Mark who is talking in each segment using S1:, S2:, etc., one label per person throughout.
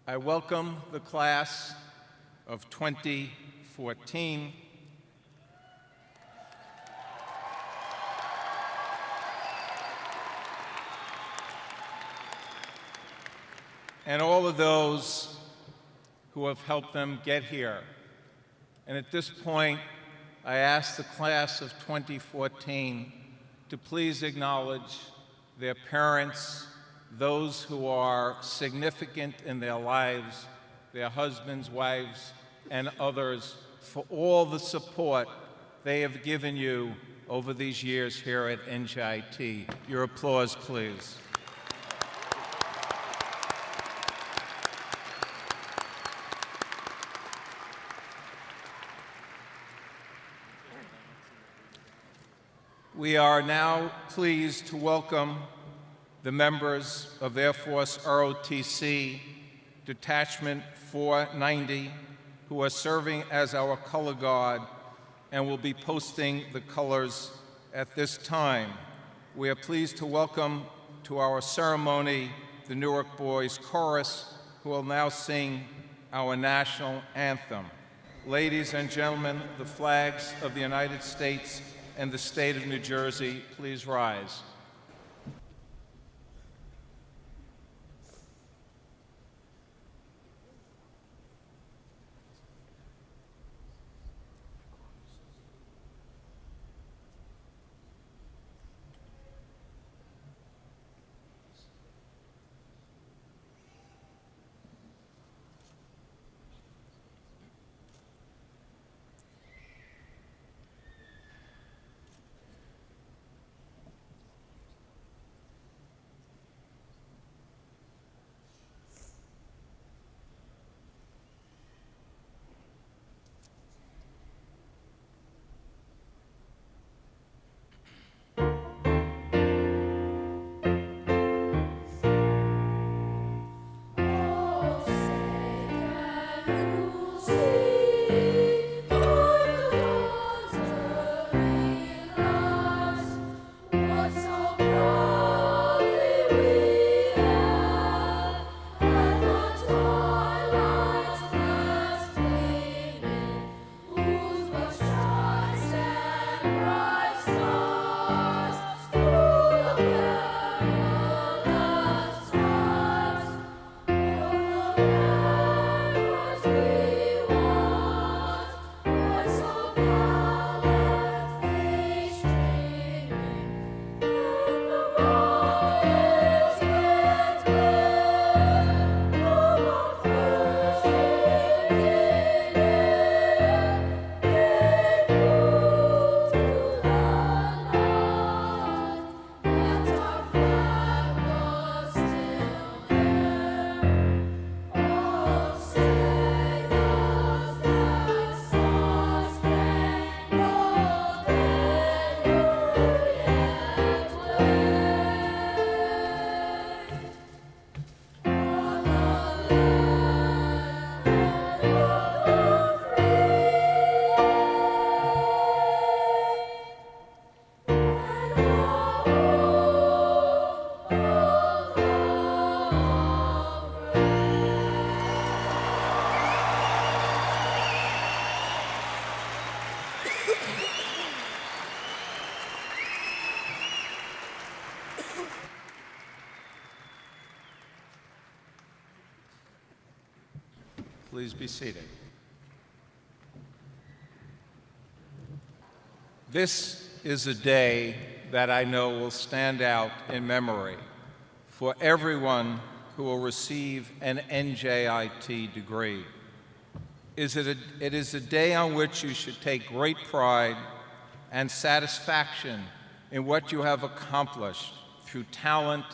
S1: I welcome the class of 2014 and all of those who have helped them get here. And at this point, I ask the class of 2014 to please acknowledge their parents, those who are significant in their lives, their husbands, wives, and others, for all the support they have given you over these years here at NJIT. Your applause, please. We are now pleased to welcome the members of Air Force ROTC Detachment 490 who are serving as our color guard and will be posting the colors at this time. We are pleased to welcome to our ceremony the Newark Boys Chorus, who will now sing our national anthem. Ladies and gentlemen, the flags of the United States and the state of New Jersey, please rise. Please be seated. This is a day that I know will stand out in memory for everyone who will receive an NJIT degree. It is a day on which you should take great pride and satisfaction in what you have accomplished through talent,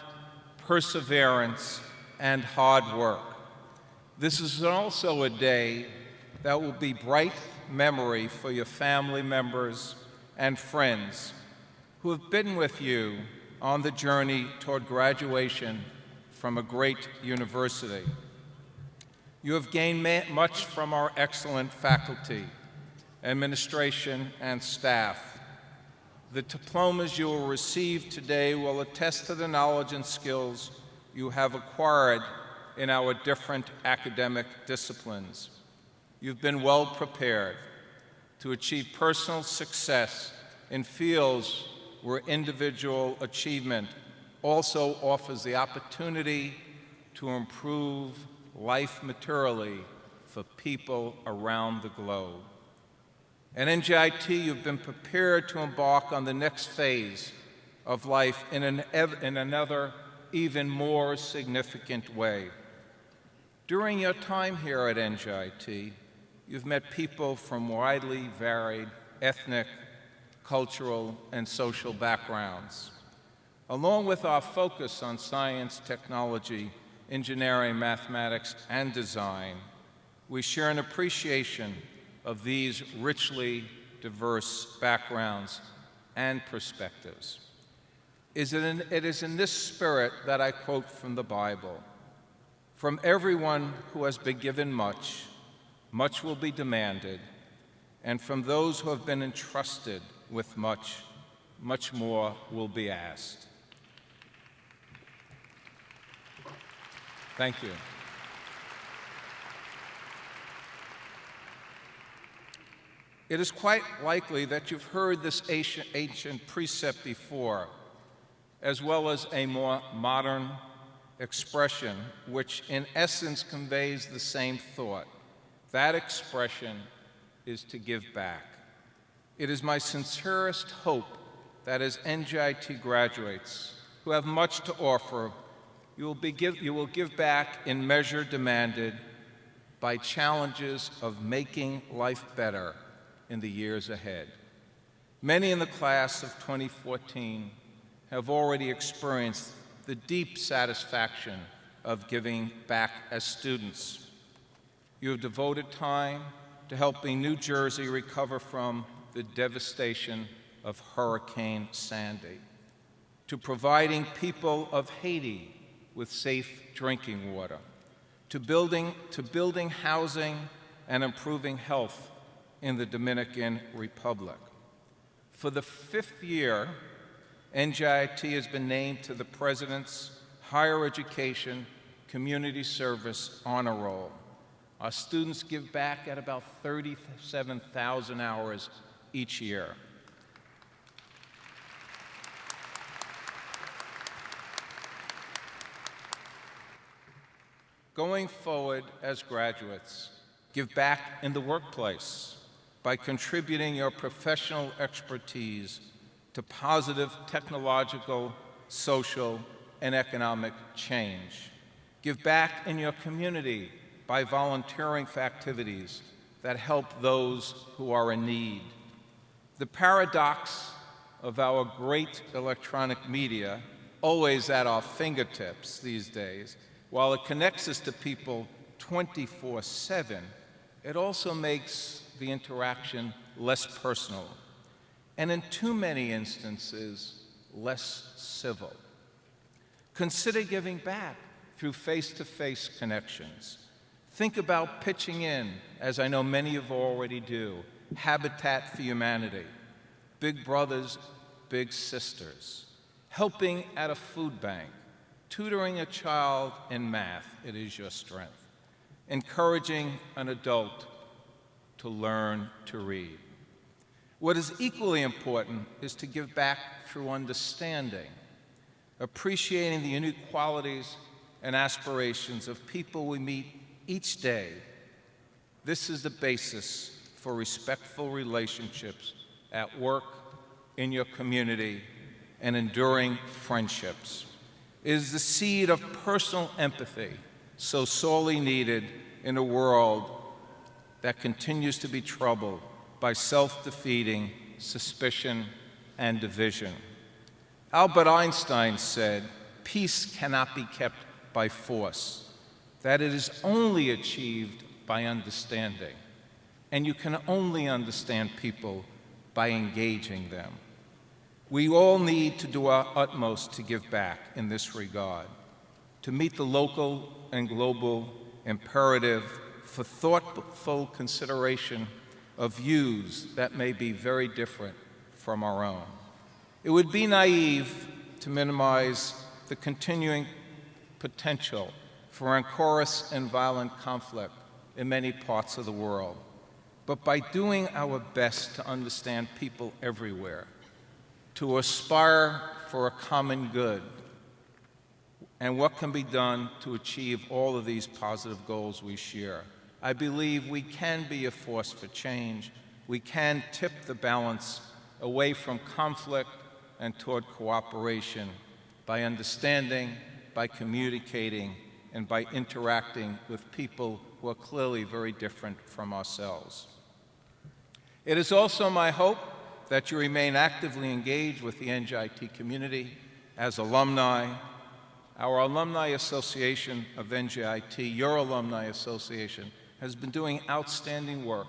S1: perseverance, and hard work. This is also a day that will be bright memory for your family members and friends who have been with you on the journey toward graduation from a great university. You have gained much from our excellent faculty, administration, and staff. The diplomas you will receive today will attest to the knowledge and skills you have acquired in our different academic disciplines. You've been well prepared to achieve personal success in fields where individual achievement also offers the opportunity to improve life materially for people around the globe. At NJIT, you've been prepared to embark on the next phase of life in another, even more significant way. During your time here at NJIT, you've met people from widely varied ethnic, cultural, and social backgrounds. Along with our focus on science, technology, engineering, mathematics, and design, we share an appreciation of these richly diverse backgrounds and perspectives. It is in this spirit that I quote from the Bible: "From everyone who has been given much, much will be demanded, and from those who have been entrusted with much, much more will be asked." Thank you. It is quite likely that you've heard this ancient precept before, as well as a more modern expression, which in essence conveys the same thought. That expression is to give back. It is my sincerest hope that as NJIT graduates who have much to offer, you will give back in measure demanded by challenges of making life better in the years ahead. Many in the class of 2014 have already experienced the deep satisfaction of giving back as students. You have devoted time to helping New Jersey recover from the devastation of Hurricane Sandy, to providing people of Haiti with safe drinking water, to building housing and improving health in the Dominican Republic. For the 5th year, NJIT has been named to the President's Higher Education Community Service Honor Roll. Our students give back at about 37,000 hours each year. Going forward as graduates, give back in the workplace by contributing your professional expertise to positive technological, social, and economic change. Give back in your community by volunteering for activities that help those who are in need. The paradox of our great electronic media, always at our fingertips these days, while it connects us to people 24/7, it also makes the interaction less personal, and in too many instances, less civil. Consider giving back through face-to-face connections. Think about pitching in, as I know many of you already do, Habitat for Humanity, Big Brothers, Big Sisters, helping at a food bank, tutoring a child in math, it is your strength, encouraging an adult to learn to read. What is equally important is to give back through understanding, appreciating the unique qualities and aspirations of people we meet each day. This is the basis for respectful relationships at work, in your community, and enduring friendships. It is the seed of personal empathy so sorely needed in a world that continues to be troubled by self-defeating suspicion and division. Albert Einstein said, "Peace cannot be kept by force, that it is only achieved by understanding, and you can only understand people by engaging them." We all need to do our utmost to give back in this regard, to meet the local and global imperative for thoughtful consideration of views that may be very different from our own. It would be naive to minimize the continuing potential for rancorous and violent conflict in many parts of the world, but by doing our best to understand people everywhere, to aspire for a common good, and what can be done to achieve all of these positive goals we share. I believe we can be a force for change. We can tip the balance away from conflict and toward cooperation by understanding, by communicating, and by interacting with people who are clearly very different from ourselves. It is also my hope that you remain actively engaged with the NJIT community as alumni. Our Alumni Association of NJIT, your Alumni Association, has been doing outstanding work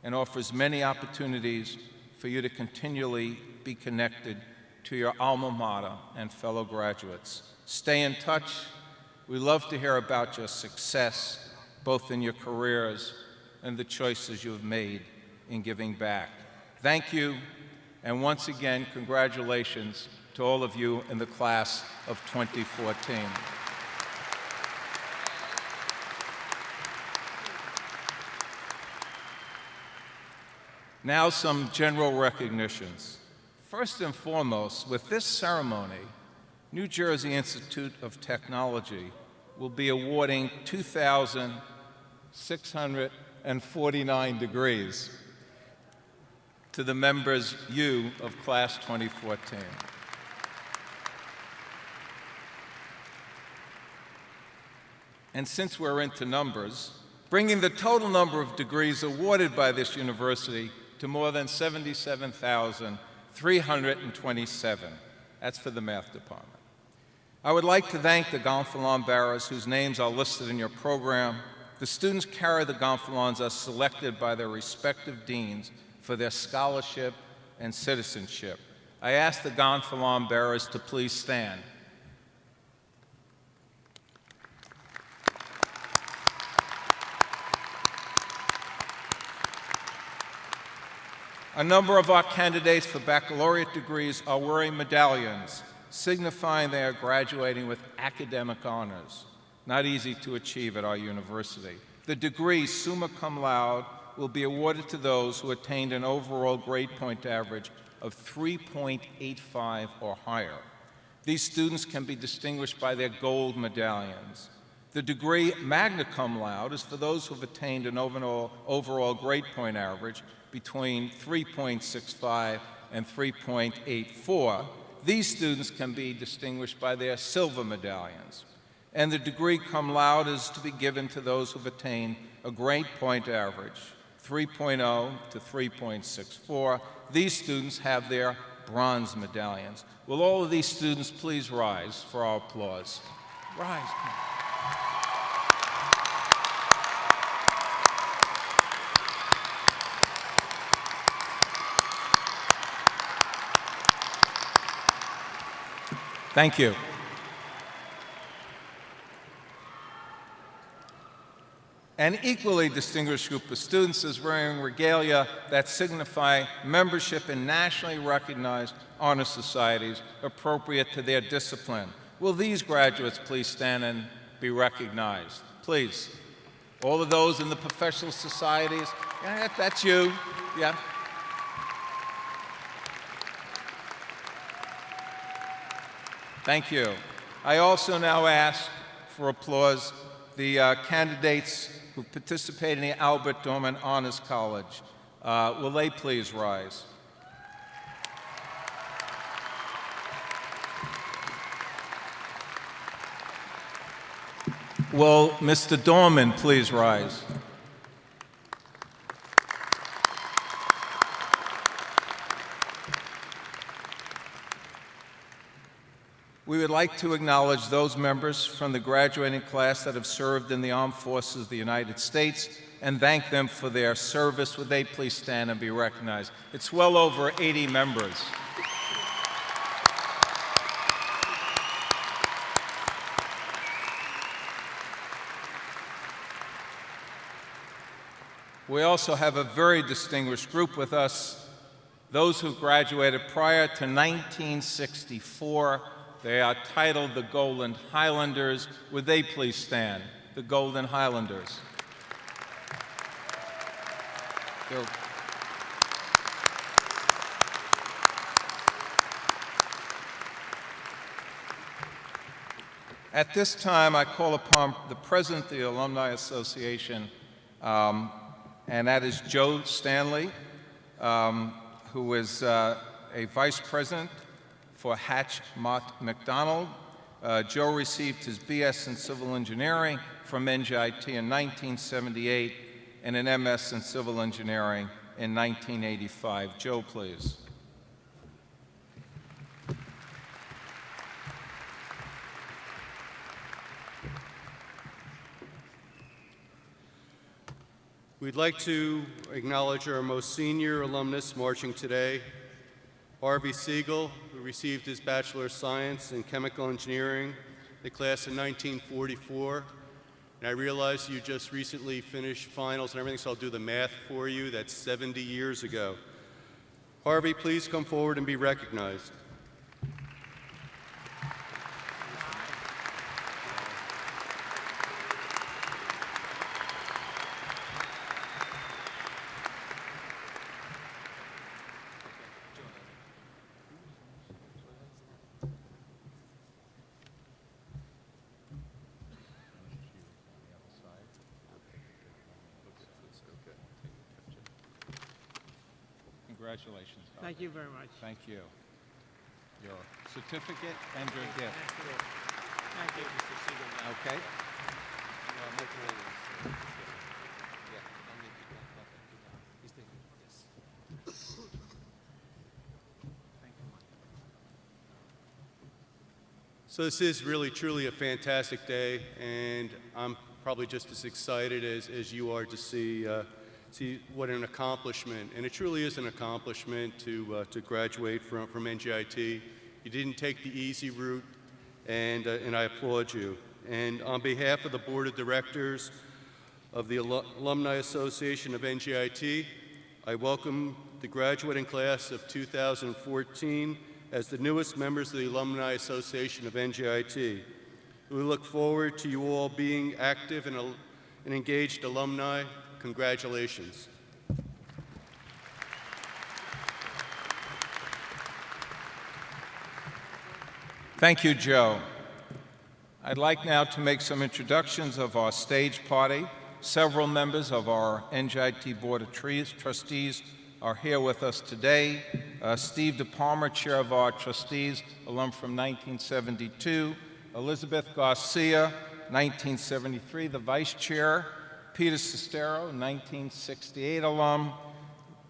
S1: and offers many opportunities for you to continually be connected to your alma mater and fellow graduates. Stay in touch. We love to hear about your success, both in your careers and the choices you have made in giving back. Thank you, and once again, congratulations to all of you in the class of 2014. Now some general recognitions. First and foremost, with this ceremony, New Jersey Institute of Technology will be awarding 2,649 degrees to the members, you, of Class 2014. And since we're into numbers, bringing the total number of degrees awarded by this university to more than 77,327. That's for the math department. I would like to thank the gonfalon bearers whose names are listed in your program. The students carry the gonfalons as selected by their respective deans for their scholarship and citizenship. I ask the gonfalon bearers to please stand. A number of our candidates for baccalaureate degrees are wearing medallions, signifying they are graduating with academic honors, not easy to achieve at our university. The degree summa cum laude will be awarded to those who attained an overall grade point average of 3.85 or higher. These students can be distinguished by their gold medallions. The degree magna cum laude is for those who have attained an overall grade point average between 3.65 and 3.84. These students can be distinguished by their silver medallions. And the degree cum laude is to be given to those who have attained a grade point average, 3.0 to 3.64. These students have their bronze medallions. Will all of these students please rise for our applause? Rise. Thank you. An equally distinguished group of students is wearing regalia that signify membership in nationally recognized honor societies appropriate to their discipline. Will these graduates please stand and be recognized? Please. All of those in the professional societies, yeah, that's you. Yeah. Thank you. I also now ask for applause the candidates who participate in the Albert Dorman Honors College. Will they please rise? Will Mr. Dorman please rise? We would like to acknowledge those members from the graduating class that have served in the armed forces of the United States and thank them for their service. Would they please stand and be recognized? It's well over 80 members. We also have a very distinguished group with us, those who graduated prior to 1964. They are titled the Golden Highlanders. Would they please stand? The Golden Highlanders. At this time, I call upon the President of the Alumni Association, and that is Joe Stanley, who is a Vice President for Hatch Mott McDonald. Joe received his BS in Civil Engineering from NJIT in 1978 and an MS in Civil Engineering in 1985. Joe, please.
S2: We'd like to acknowledge our most senior alumnus marching today, Harvey Siegel, who received his Bachelor of Science in Chemical Engineering, the class in 1944. And I realize you just recently finished finals and everything, so I'll do the math for you. That's 70 years ago. Harvey, please come forward and be recognized.
S1: Congratulations. Harvey.
S3: Thank you very much.
S1: Thank you. Your certificate and your gift.
S3: Thank you, Mr. Siegel.
S1: Okay.
S2: So this is really, truly a fantastic day, and I'm probably just as excited as you are to see what an accomplishment, and it truly is an accomplishment to graduate from NJIT. You didn't take the easy route, and I applaud you. And on behalf of the Board of Directors of the Alumni Association of NJIT, I welcome the graduating class of 2014 as the newest members of the Alumni Association of NJIT. We look forward to you all being active and engaged alumni. Congratulations.
S1: Thank you, Joe. I'd like now to make some introductions of our stage party. Several members of our NJIT Board of Trustees are here with us today. Steve DePalmer, Chair of our Trustees, alum from 1972. Elizabeth Garcia, 1973, the Vice Chair. Peter Sestero, 1968 alum.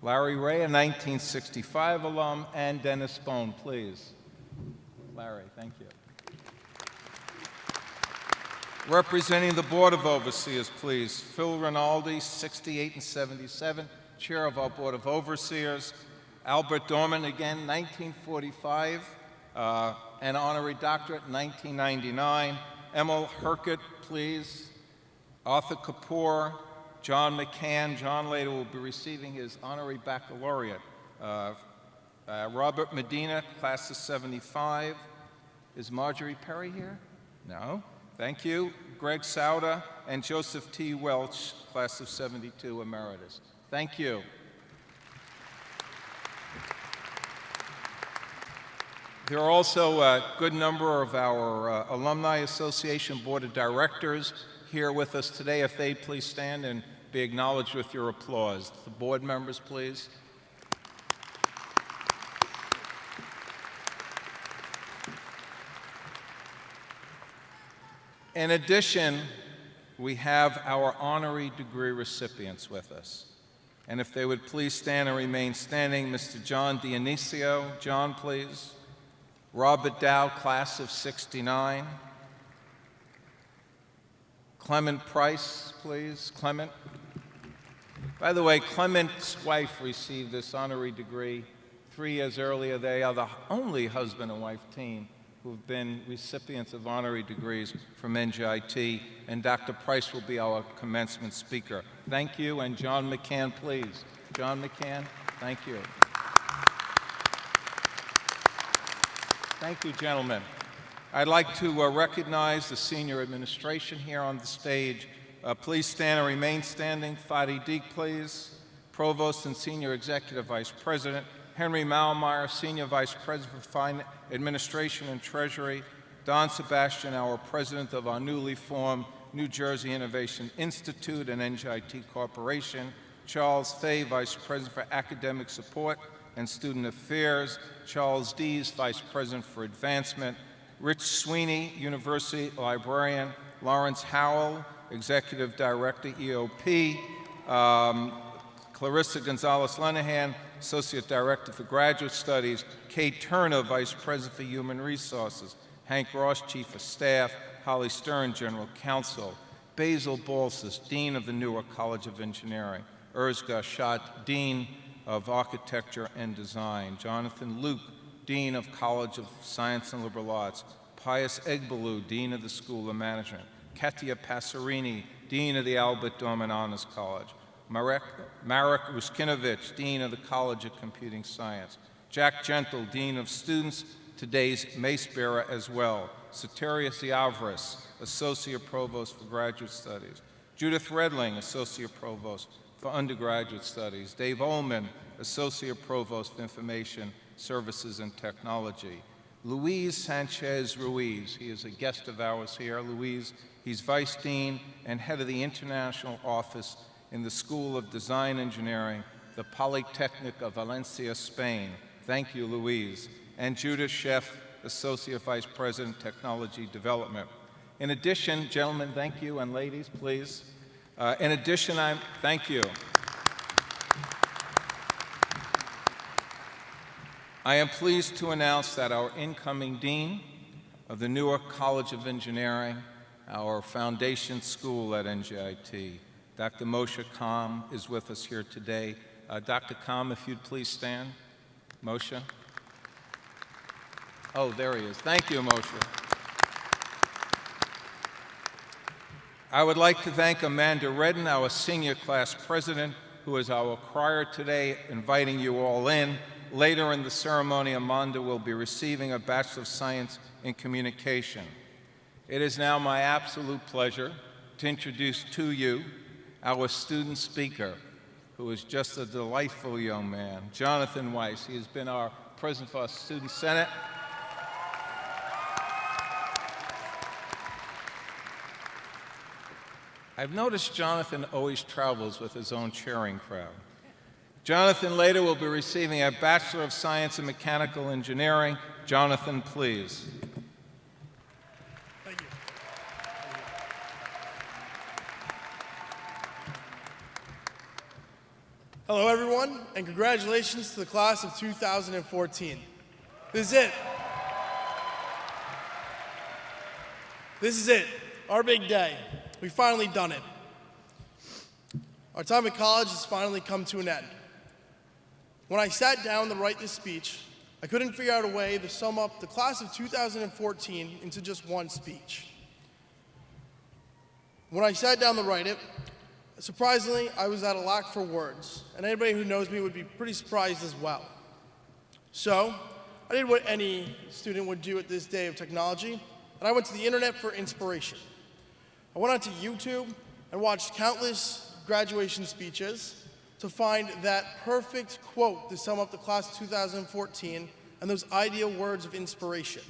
S1: Larry Ray, a 1965 alum. And Dennis Bone, please. Larry, thank you. Representing the Board of Overseers, please. Phil Rinaldi, 68 and 77, Chair of our Board of Overseers. Albert Dorman, again, 1945, an honorary doctorate in 1999. Emil Herkett, please. Arthur Kapoor, John McCann. John later will be receiving his honorary baccalaureate. Robert Medina, class of 75. Is Marjorie Perry here? No. Thank you. Greg Sauda and Joseph T. Welch, class of 72, emeritus. Thank you. There are also a good number of our Alumni Association Board of Directors here with us today. If they'd please stand and be acknowledged with your applause. The board members, please. In addition, we have our honorary degree recipients with us. And if they would please stand and remain standing, Mr. John Denisio. John, please. Robert Dow, class of 69. Clement Price, please. Clement. By the way, Clement's wife received this honorary degree 3 years earlier. They are the only husband and wife team who've been recipients of honorary degrees from NJIT, and Dr. Price will be our commencement speaker. Thank you, and John McCann, please. John McCann, thank you. Thank you, gentlemen. I'd like to recognize the senior administration here on the stage. Please stand and remain standing. Fadi Deek, please. Provost and Senior Executive Vice President. Henry Maumeier, Senior Vice President for Administration and Treasury. Don Sebastian, our President of our newly formed New Jersey Innovation Institute and NJIT Corporation. Charles Fay, Vice President for Academic Support and Student Affairs. Charles Dees, Vice President for Advancement. Rich Sweeney, University Librarian. Lawrence Howell, Executive Director, EOP. Clarissa Gonzalez-Lenahan, Associate Director for Graduate Studies. Kate Turner, Vice President for Human Resources. Hank Ross, Chief of Staff. Holly Stern, General Counsel. Basil Balsas, Dean of the Newark College of Engineering. Urzga Shat, Dean of Architecture and Design. Jonathan Luke, Dean of College of Science and Liberal Arts. Pius Egbalou, Dean of the School of Management. Katia Passerini, Dean of the Albert Dorman Honors College. Marek Ruskinovich, Dean of the College of Computing Science. Jack Gentle, Dean of Students, today's Mace Bearer as well. Soterius Iavris, Associate Provost for Graduate Studies. Judith Redling, Associate Provost for Undergraduate Studies. Dave Ullman, Associate Provost for Information Services and Technology. Luis Sanchez Ruiz, he is a guest of ours here. Luis, he's Vice Dean and Head of the International Office in the School of Design Engineering, the Polytechnic of Valencia, Spain. Thank you, Luis. And Judith Sheff, Associate Vice President, Technology Development. In addition, gentlemen, thank you, and ladies, please. In addition, thank you. I am pleased to announce that our incoming Dean of the Newark College of Engineering, our foundation school at NJIT, Dr. Moshe Kam, is with us here today. Dr. Kam, if you'd please stand. Moshe. Oh, there he is. Thank you, Moshe. I would like to thank Amanda Redden, our senior class president, who is our crier today, inviting you all in. Later in the ceremony, Amanda will be receiving a Bachelor of Science in Communication. It is now my absolute pleasure to introduce to you our student speaker, who is just a delightful young man, Jonathan Weiss. He has been our president for our Student Senate. I've noticed Jonathan always travels with his own cheering crowd. Jonathan later will be receiving a Bachelor of Science in Mechanical Engineering. Jonathan, please.
S4: Thank you. Hello, everyone, and congratulations to the class of 2014. This is it. This is it, our big day. We've finally done it. Our time at college has finally come to an end. When I sat down to write this speech, I couldn't figure out a way to sum up the class of 2014 into just one speech. When I sat down to write it, surprisingly, I was at a lack for words, and anybody who knows me would be pretty surprised as well. So, I did what any student would do at this day of technology, and I went to the internet for inspiration. I went onto YouTube and watched countless graduation speeches to find that perfect quote to sum up the class of 2014 and those ideal words of inspiration.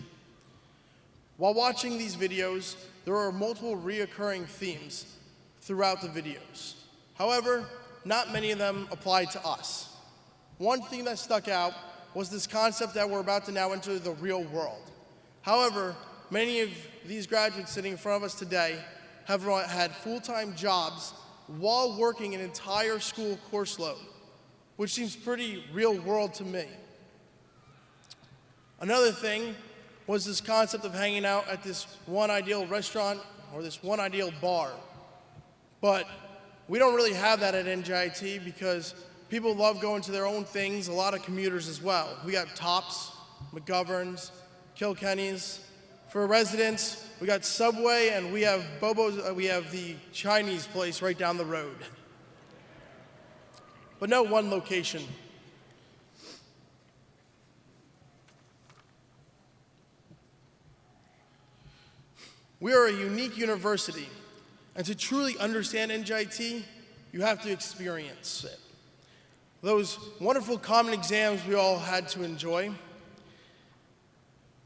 S4: While watching these videos, there are multiple reoccurring themes throughout the videos. However, not many of them apply to us. One thing that stuck out was this concept that we're about to now enter the real world. However, many of these graduates sitting in front of us today have had full-time jobs while working an entire school course load, which seems pretty real world to me. Another thing was this concept of hanging out at this one ideal restaurant or this one ideal bar. But we don't really have that at NJIT because people love going to their own things, a lot of commuters as well. We got Tops, McGovern's, Kilkenny's. For residents, we got Subway, and we have Bobo's. We have the Chinese place right down the road. But no one location. We are a unique university, and to truly understand NJIT, you have to experience it. Those wonderful common exams we all had to enjoy,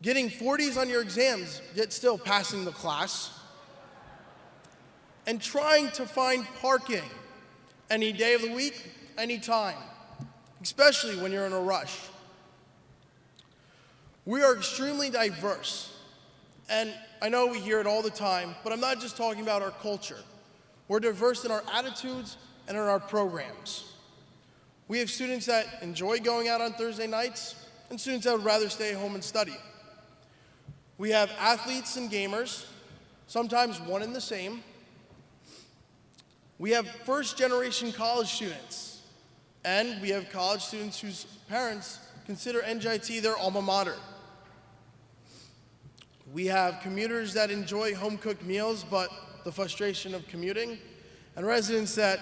S4: getting 40s on your exams, yet still passing the class, and trying to find parking any day of the week, any time, especially when you're in a rush. We are extremely diverse, and I know we hear it all the time, but I'm not just talking about our culture. We're diverse in our attitudes and in our programs. We have students that enjoy going out on Thursday nights and students that would rather stay home and study. We have athletes and gamers, sometimes one and the same. We have first-generation college students, and we have college students whose parents consider NJIT their alma mater. We have commuters that enjoy home-cooked meals, but the frustration of commuting, and residents that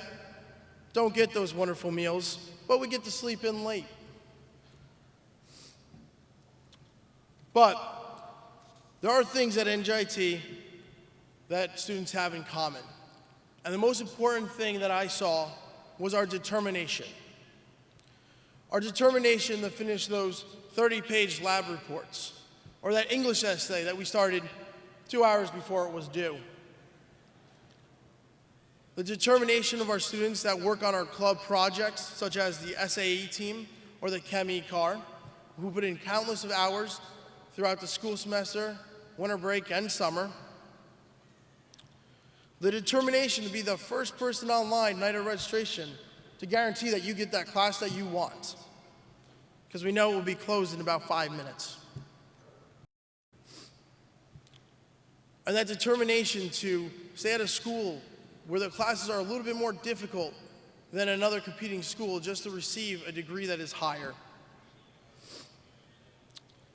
S4: don't get those wonderful meals, but we get to sleep in late. But there are things at NJIT that students have in common. And the most important thing that I saw was our determination. Our determination to finish those 30-page lab reports, or that English essay that we started 2 hours before it was due. The determination of our students that work on our club projects, such as the SAE team or the Chem-E car, who put in countless of hours throughout the school semester, winter break, and summer. The determination to be the first person online night of registration to guarantee that you get that class that you want, because we know it will be closed in about 5 minutes. And that determination to stay at a school where the classes are a little bit more difficult than another competing school just to receive a degree that is higher.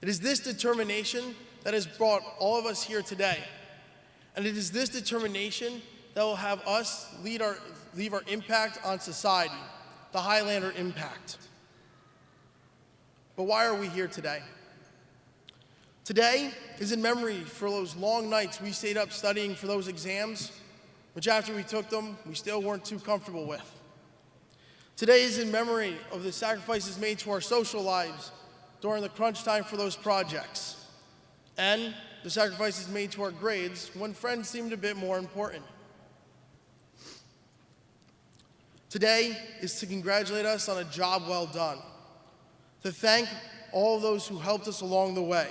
S4: It is this determination that has brought all of us here today. And it is this determination that will have us leave our impact on society, the Highlander impact. But why are we here today? Today is in memory for those long nights we stayed up studying for those exams, which after we took them, we still weren't too comfortable with. Today is in memory of the sacrifices made to our social lives during the crunch time for those projects, and the sacrifices made to our grades when friends seemed a bit more important. Today is to congratulate us on a job well done, to thank all of those who helped us along the way,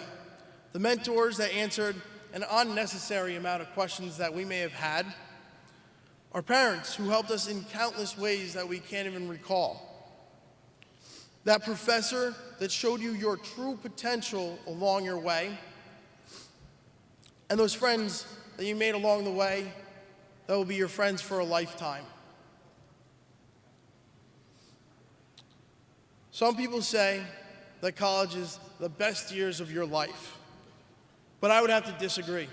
S4: the mentors that answered an unnecessary amount of questions that we may have had, our parents who helped us in countless ways that we can't even recall, that professor that showed you your true potential along your way, and those friends that you made along the way that will be your friends for a lifetime. Some people say that college is the best years of your life, but I would have to disagree.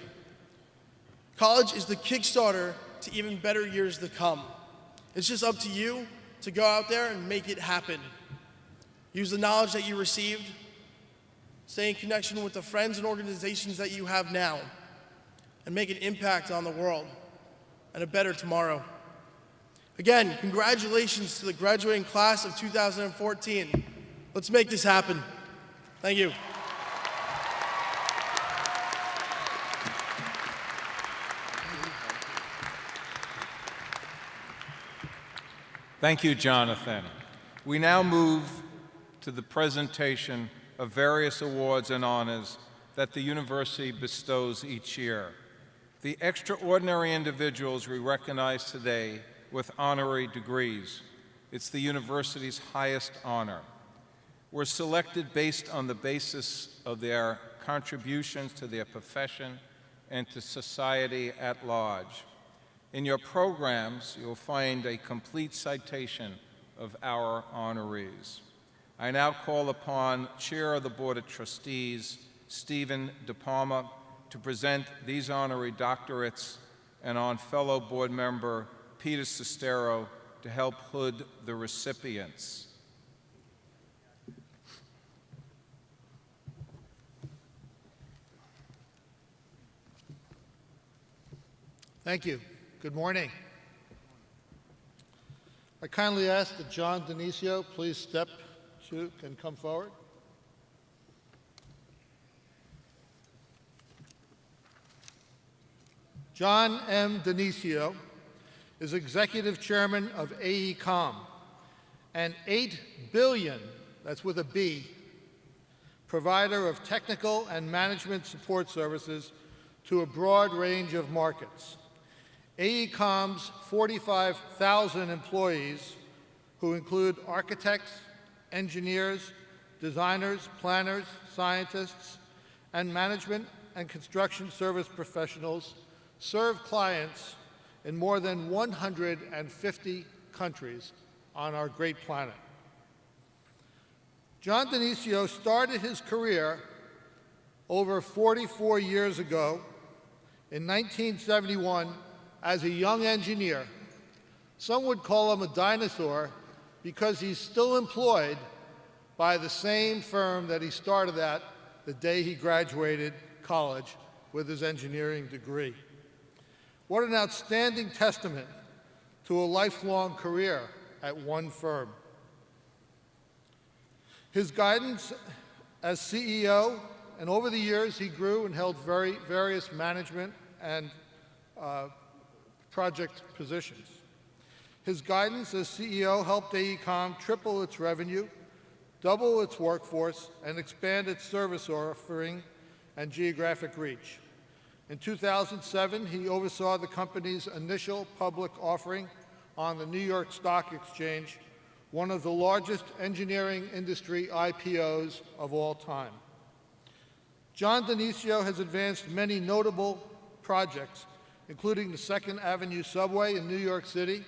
S4: College is the Kickstarter to even better years to come. It's just up to you to go out there and make it happen. Use the knowledge that you received, stay in connection with the friends and organizations that you have now, and make an impact on the world and a better tomorrow. Again, congratulations to the graduating class of 2014. Let's make this happen. Thank you.
S1: Thank you, Jonathan. We now move to the presentation of various awards and honors that the university bestows each year. The extraordinary individuals we recognize today with honorary degrees. It's the university's highest honor. Were selected based on the basis of their contributions to their profession and to society at large. In your programs, you'll find a complete citation of our honorees. I now call upon Chair of the Board of Trustees, Stephen DePalma, to present these honorary doctorates, and on fellow board member Peter Sestero to help hood the recipients.
S5: Thank you. Good morning. I kindly ask that John Denisio please step to and come forward. John M. Denisio is Executive Chairman of AECOM, an $8 billion, that's with a B, provider of technical and management support services to a broad range of markets. AECOM's 45,000 employees, who include architects, engineers, designers, planners, scientists, and management and construction service professionals, serve clients in more than 150 countries on our great planet. John Denisio started his career over 44 years ago in 1971 as a young engineer. Some would call him a dinosaur because he's still employed by the same firm that he started at the day he graduated college with his engineering degree. What an outstanding testament to a lifelong career at one firm. His guidance as CEO, and over the years he grew and held various management and project positions. His guidance as CEO helped AECOM triple its revenue, double its workforce, and expand its service offering and geographic reach. In 2007, he oversaw the company's initial public offering on the New York Stock Exchange, one of the largest engineering industry IPOs of all time. John Denisio has advanced many notable projects, including the 2nd Avenue Subway in New York City,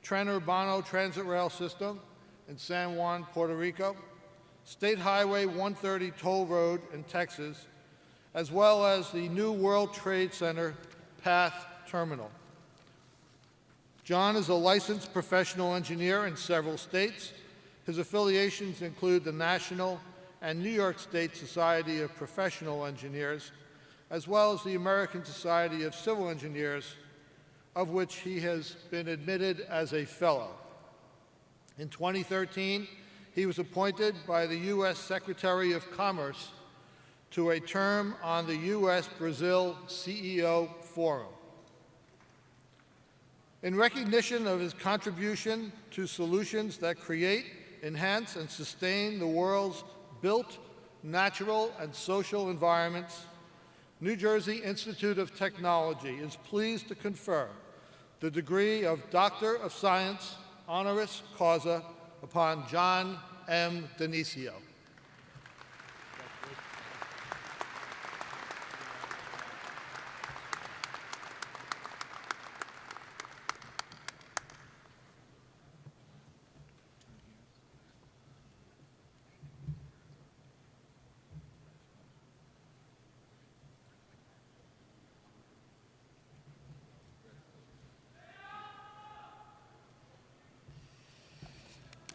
S5: Tren Urbano Transit Rail System in San Juan, Puerto Rico, State Highway 130 Toll Road in Texas, as well as the new World Trade Center PATH Terminal. John is a licensed professional engineer in several states. His affiliations include the National and New York State Society of Professional Engineers, as well as the American Society of Civil Engineers, of which he has been admitted as a fellow. In 2013, he was appointed by the U.S. Secretary of Commerce to a term on the U.S.-Brazil CEO Forum. In recognition of his contribution to solutions that create, enhance, and sustain the world's built, natural, and social environments, New Jersey Institute of Technology is pleased to confer the degree of Doctor of Science, honoris causa, upon John M. Denisio.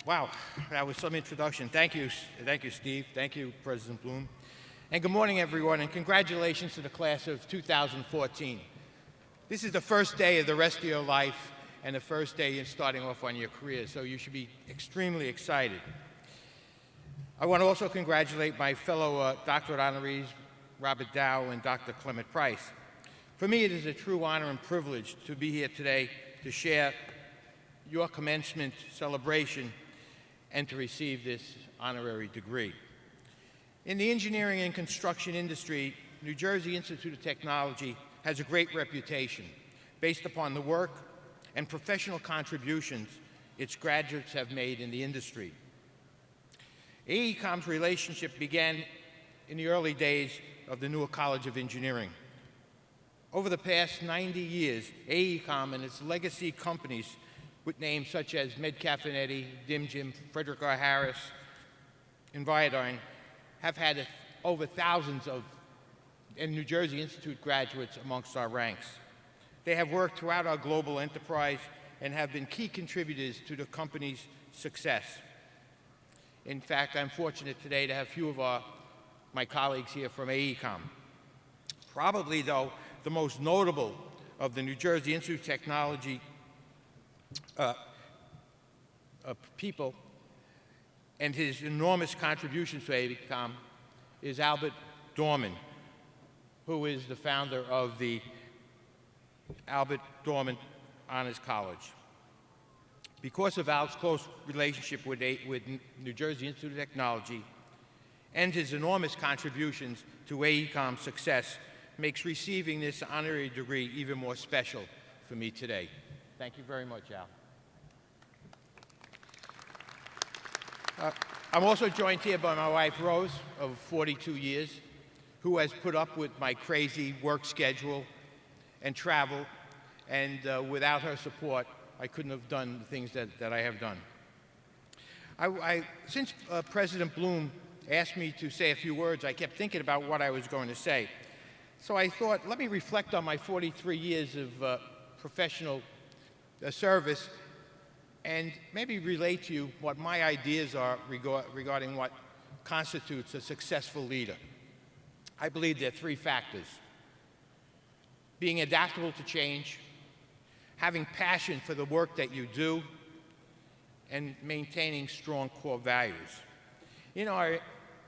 S3: Wow, that was some introduction. Thank you, Steve. Thank you, President Bloom. And good morning, everyone, and congratulations to the class of 2014. This is the first day of the rest of your life and the first day in starting off on your career, so you should be extremely excited. I want to also congratulate my fellow doctorate honorees, Robert Dow and Dr. Clement Price. For me, it is a true honor and privilege to be here today to share your commencement celebration and to receive this honorary degree. In the engineering and construction industry, New Jersey Institute of Technology has a great reputation based upon the work and professional contributions its graduates have made in the industry. AECOM's relationship began in the early days of the Newark College of Engineering. Over the past 90 years, AECOM and its legacy companies with names such as Medcafinetti, DimJim, Frederick R. Harris, and Viadyne have had over thousands of New Jersey Institute graduates amongst our ranks. They have worked throughout our global enterprise and have been key contributors to the company's success. In fact, I'm fortunate today to have a few of my colleagues here from AECOM. Probably, though, the most notable of the New Jersey Institute of Technology people and his enormous contributions to AECOM is Albert Dorman, who is the founder of the Albert Dorman Honors College. Because of Al's close relationship with New Jersey Institute of Technology and his enormous contributions to AECOM's success makes receiving this honorary degree even more special for me today. Thank you very much, Al. I'm also joined here by my wife, Rose, of 42 years, who has put up with my crazy work schedule and travel, and without her support, I couldn't have done the things that I have done. Since President Bloom asked me to say a few words, I kept thinking about what I was going to say. So I thought, let me reflect on my 43 years of professional service and maybe relate to you what my ideas are regarding what constitutes a successful leader. I believe there are three factors: being adaptable to change, having passion for the work that you do, and maintaining strong core values. You know,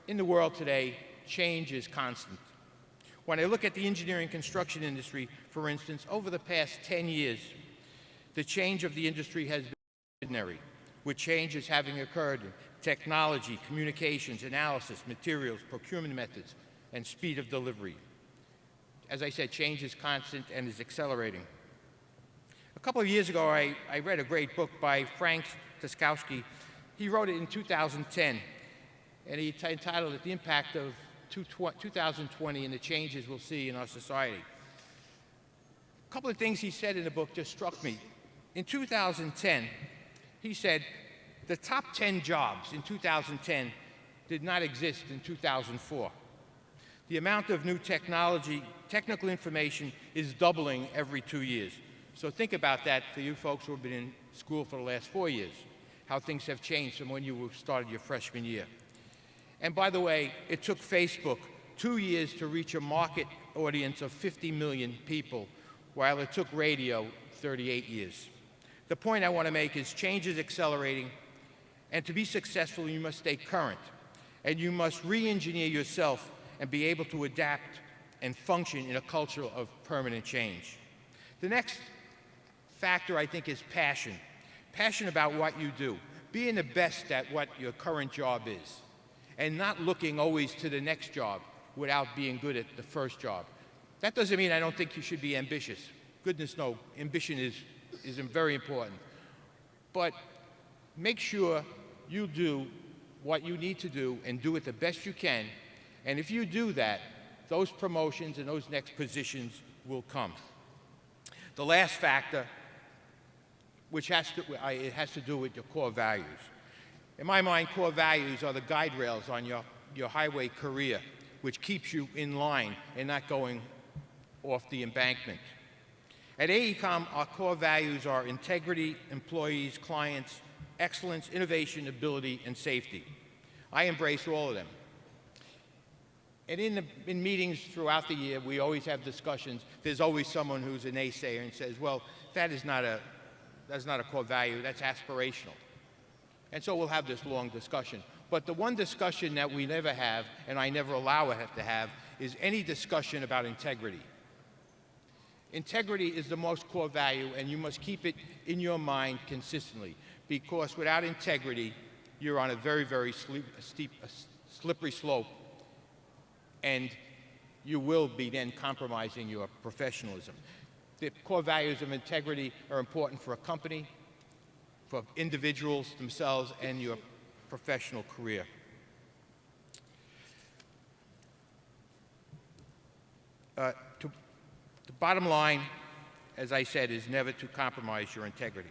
S3: in the world today, change is constant. When I look at the engineering construction industry, for instance, over the past 10 years, the change of the industry has been extraordinary, with changes having occurred in technology, communications, analysis, materials, procurement methods, and speed of delivery. As I said, change is constant and is accelerating. A couple of years ago, I read a great book by Frank Tuskowski. He wrote it in 2010, and he entitled it The Impact of 2020 and the Changes We'll See in Our Society. A couple of things he said in the book just struck me. In 2010, he said, the top 10 jobs in 2010 did not exist in 2004. The amount of new technology, technical information is doubling every 2 years. So think about that for you folks who have been in school for the last 4 years, how things have changed from when you started your freshman year. And by the way, it took Facebook 2 years to reach a market audience of 50 million people, while it took radio 38 years. The point I want to make is change is accelerating, and to be successful, you must stay current, and you must re-engineer yourself and be able to adapt and function in a culture of permanent change. The next factor, I think, is passion. Passion about what you do. Being the best at what your current job is, and not looking always to the next job without being good at the first job. That doesn't mean I don't think you should be ambitious. Goodness no, ambition is very important. But make sure you do what you need to do and do it the best you can. And if you do that, those promotions and those next positions will come. The last factor, which has to do with your core values. In my mind, core values are the guide rails on your highway career, which keeps you in line and not going off the embankment. At AECOM, our core values are integrity, employees, clients, excellence, innovation, ability, and safety. I embrace all of them. And in meetings throughout the year, we always have discussions. There's always someone who's a naysayer and says, well, that's not a core value, that's aspirational. And so we'll have this long discussion. But the one discussion that we never have, and I never allow it to have, is any discussion about integrity. Integrity is the most core value, and you must keep it in your mind consistently, because without integrity, you're on a very, very slippery slope, and you will be then compromising your professionalism. The core values of integrity are important for a company, for individuals themselves, and your professional career. The bottom line, as I said, is never to compromise your integrity.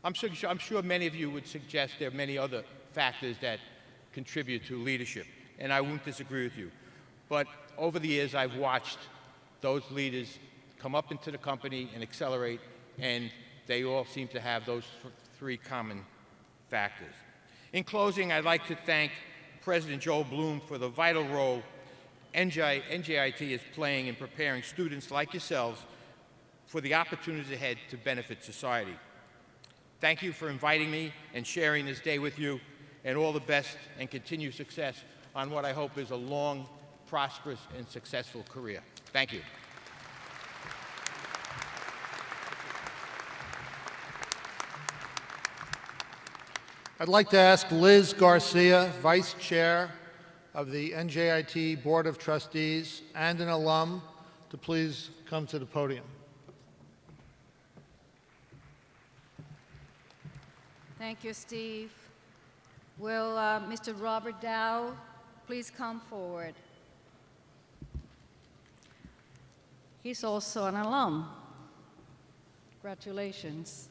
S3: I'm sure many of you would suggest there are many other factors that contribute to leadership, and I won't disagree with you. But over the years, I've watched those leaders come up into the company and accelerate, and they all seem to have those three common factors. In closing, I'd like to thank President Joe Bloom for the vital role NJIT is playing in preparing students like yourselves for the opportunities ahead to benefit society. Thank you for inviting me and sharing this day with you, and all the best and continued success on what I hope is a long, prosperous, and successful career. Thank you.
S5: I'd like to ask Liz Garcia, Vice Chair of the NJIT Board of Trustees and an alum, to please come to the podium.
S6: Thank you, Steve. Will Mr. Robert Dow please come forward? He's also an alum. Congratulations.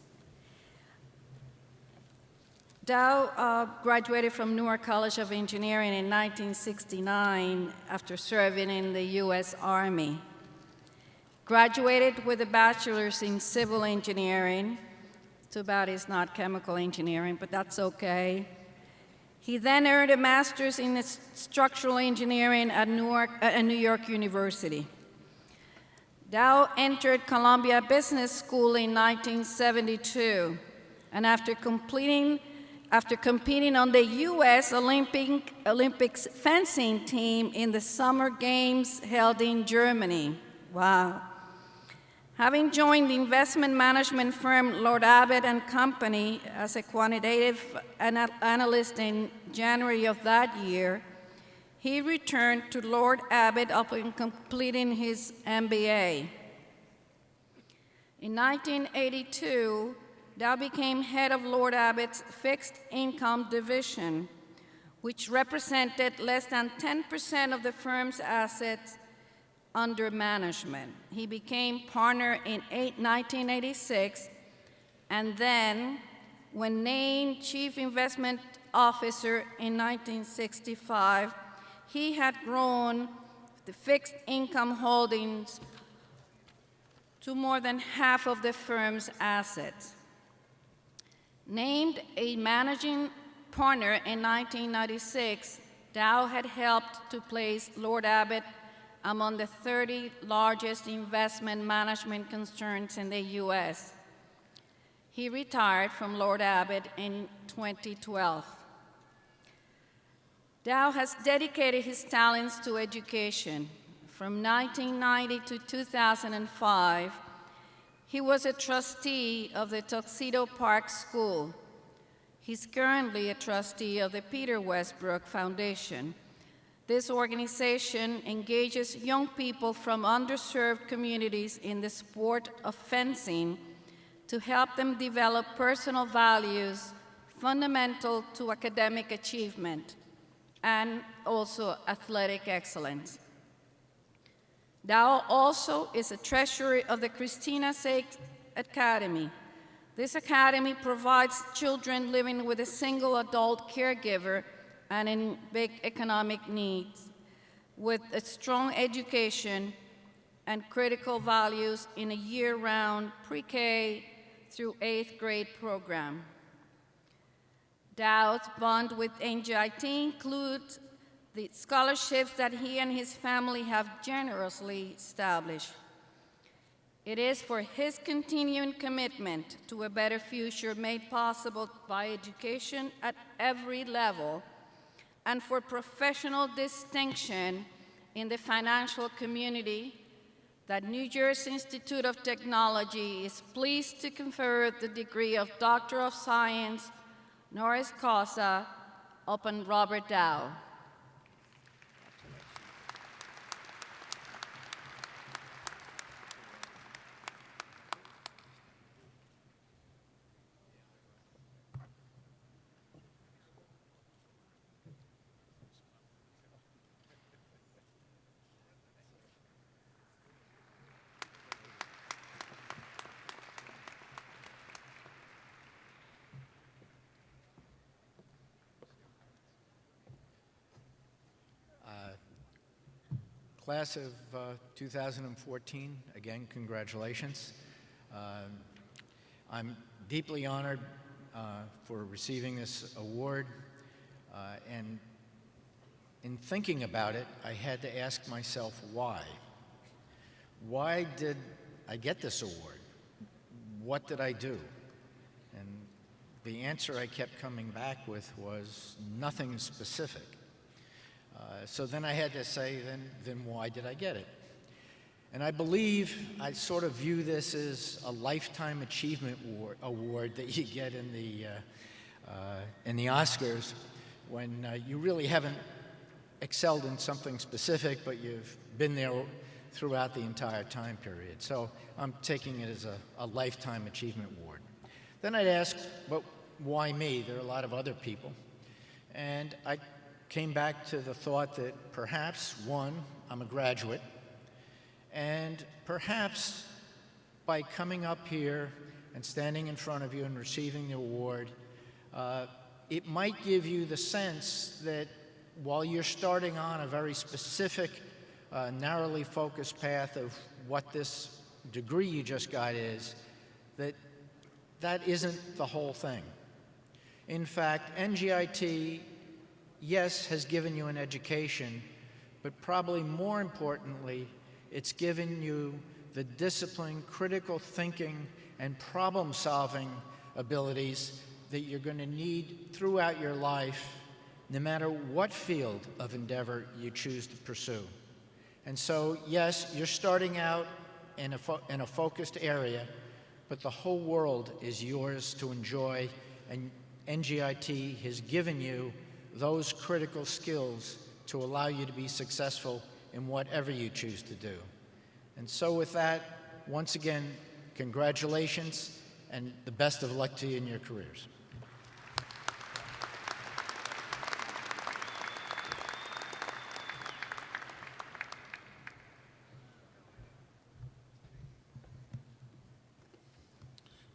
S6: Dow graduated from Newark College of Engineering in 1969 after serving in the U.S. Army. Graduated with a bachelor's in civil engineering. Too bad it's not chemical engineering, but that's okay. He then earned a master's in structural engineering at New York University. Dow entered Columbia Business School in 1972, and after competing on the U.S. Olympics fencing team in the Summer Games held in Germany. Wow. Having joined the investment management firm Lord Abbett and Company as a quantitative analyst in January of that year, he returned to Lord Abbett upon completing his MBA. In 1982, Dow became head of Lord Abbett's fixed income division, which represented less than 10% of the firm's assets under management. He became partner in 1986, and then, when named chief investment officer in 1965, he had grown the fixed income holdings to more than half of the firm's assets. Named a managing partner in 1996, Dow had helped to place Lord Abbett among the 30 largest investment management concerns in the U.S. He retired from Lord Abbett in 2012. Dow has dedicated his talents to education. From 1990 to 2005, he was a trustee of the Tuxedo Park School. He's currently a trustee of the Peter Westbrook Foundation. This organization engages young people from underserved communities in the sport of fencing to help them develop personal values fundamental to academic achievement and also athletic excellence. Dow also is a treasurer of the Christina Sake Academy. This academy provides children living with a single adult caregiver and in big economic needs with a strong education and critical values in a year-round pre-K through 8th grade program. Dow's bond with NJIT includes the scholarships that he and his family have generously established. It is for his continuing commitment to a better future made possible by education at every level and for professional distinction in the financial community that New Jersey Institute of Technology is pleased to confer the degree of Doctor of Science, honoris causa, upon Robert Dow.
S7: Class of 2014, again, congratulations. I'm deeply honored for receiving this award, and in thinking about it, I had to ask myself why. Why did I get this award? What did I do? And the answer I kept coming back with was nothing specific. So then I had to say, then why did I get it? And I believe I sort of view this as a lifetime achievement award that you get in the Oscars when you really haven't excelled in something specific, but you've been there throughout the entire time period. So I'm taking it as a lifetime achievement award. Then I'd ask, but why me? There are a lot of other people. And I came back to the thought that perhaps, one, I'm a graduate, and perhaps by coming up here and standing in front of you and receiving the award, it might give you the sense that while you're starting on a very specific, narrowly focused path of what this degree you just got is, that isn't the whole thing. In fact, NJIT, yes, has given you an education, but probably more importantly, it's given you the discipline, critical thinking, and problem-solving abilities that you're going to need throughout your life, no matter what field of endeavor you choose to pursue. And so, yes, you're starting out in a focused area, but the whole world is yours to enjoy, and NJIT has given you those critical skills to allow you to be successful in whatever you choose to do. And so with that, once again, congratulations and the best of luck to you in your careers.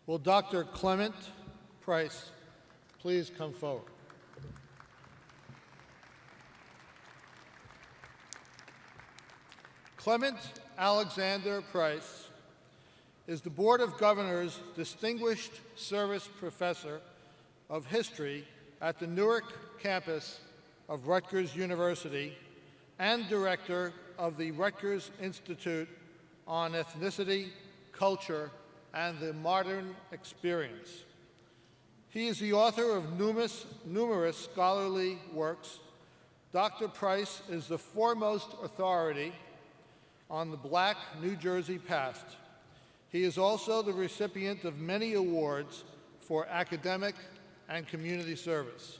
S5: Will Dr. Clement Price please come forward? Clement Alexander Price is the Board of Governors Distinguished Service Professor of History at the Newark campus of Rutgers University and Director of the Rutgers Institute on Ethnicity, Culture, and the Modern Experience. He is the author of numerous scholarly works. Dr. Price is the foremost authority on the Black New Jersey past. He is also the recipient of many awards for academic and community service.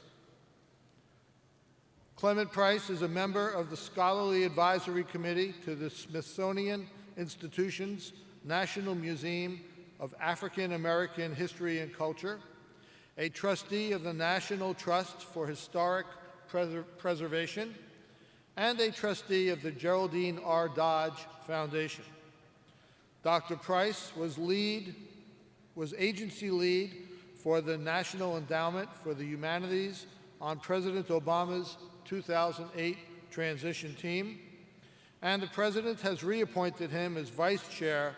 S5: Clement Price is a member of the Scholarly Advisory Committee to the Smithsonian Institution's National Museum of African American History and Culture, a trustee of the National Trust for Historic Preservation, and a trustee of the Geraldine R. Dodge Foundation. Dr. Price was agency lead for the National Endowment for the Humanities on President Obama's 2008 transition team, and the President has reappointed him as Vice Chair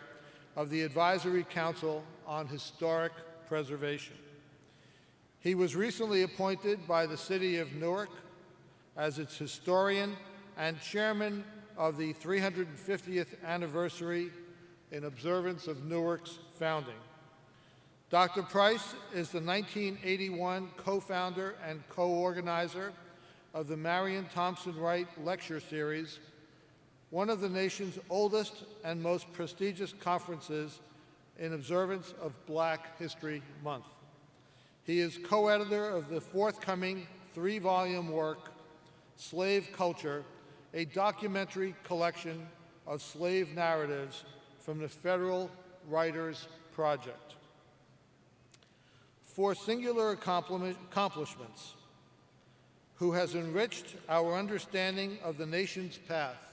S5: of the Advisory Council on Historic Preservation. He was recently appointed by the City of Newark as its historian and chairman of the 350th anniversary in observance of Newark's founding. Dr. Price is the 1981 co-founder and co-organizer of the Marion Thompson Wright Lecture Series, one of the nation's oldest and most prestigious conferences in observance of Black History Month. He is co-editor of the forthcoming 3-volume work, Slave Culture, a documentary collection of slave narratives from the Federal Writers Project. For singular accomplishments, who has enriched our understanding of the nation's path,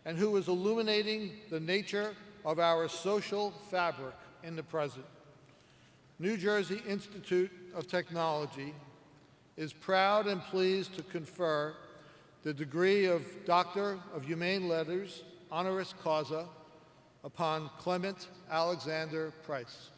S5: and who is illuminating the nature of our social fabric in the present, New Jersey Institute of Technology is proud and pleased to confer the degree of Doctor of Humane Letters, honoris causa, upon Clement Alexander Price.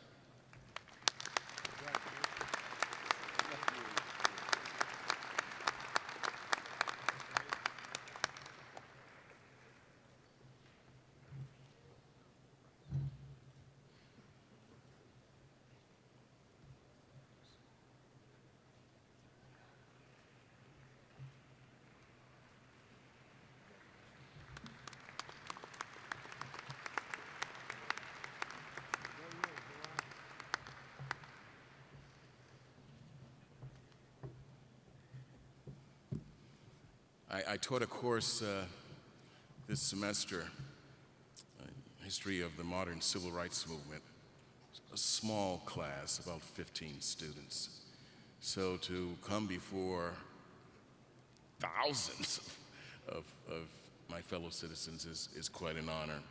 S8: I taught a course this semester, History of the Modern Civil Rights Movement, a small class, about 15 students. So to come before thousands of my fellow citizens is quite an honor.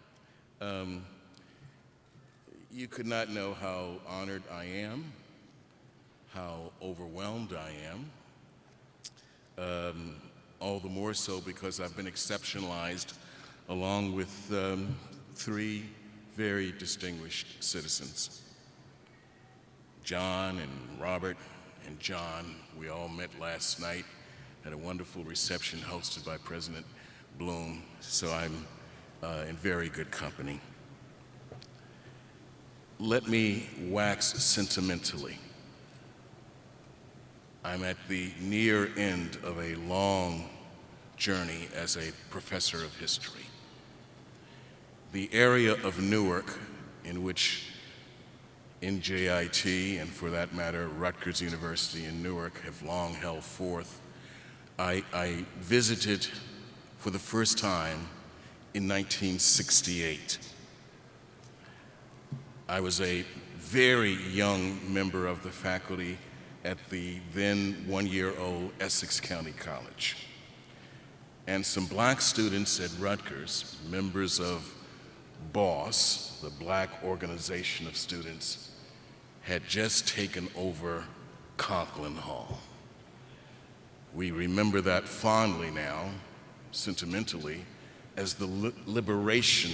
S8: You could not know how honored I am, how overwhelmed I am, all the more so because I've been exceptionalized along with 3 very distinguished citizens. John and Robert and John, we all met last night at a wonderful reception hosted by President Bloom, so I'm in very good company. Let me wax sentimentally. I'm at the near end of a long journey as a professor of history. The area of Newark in which NJIT, and for that matter, Rutgers University in Newark, have long held forth, I visited for the first time in 1968. I was a very young member of the faculty at the then 1-year-old Essex County College. And some black students at Rutgers, members of BOSS, the Black Organization of Students, had just taken over Conklin Hall. We remember that fondly now, sentimentally, as the liberation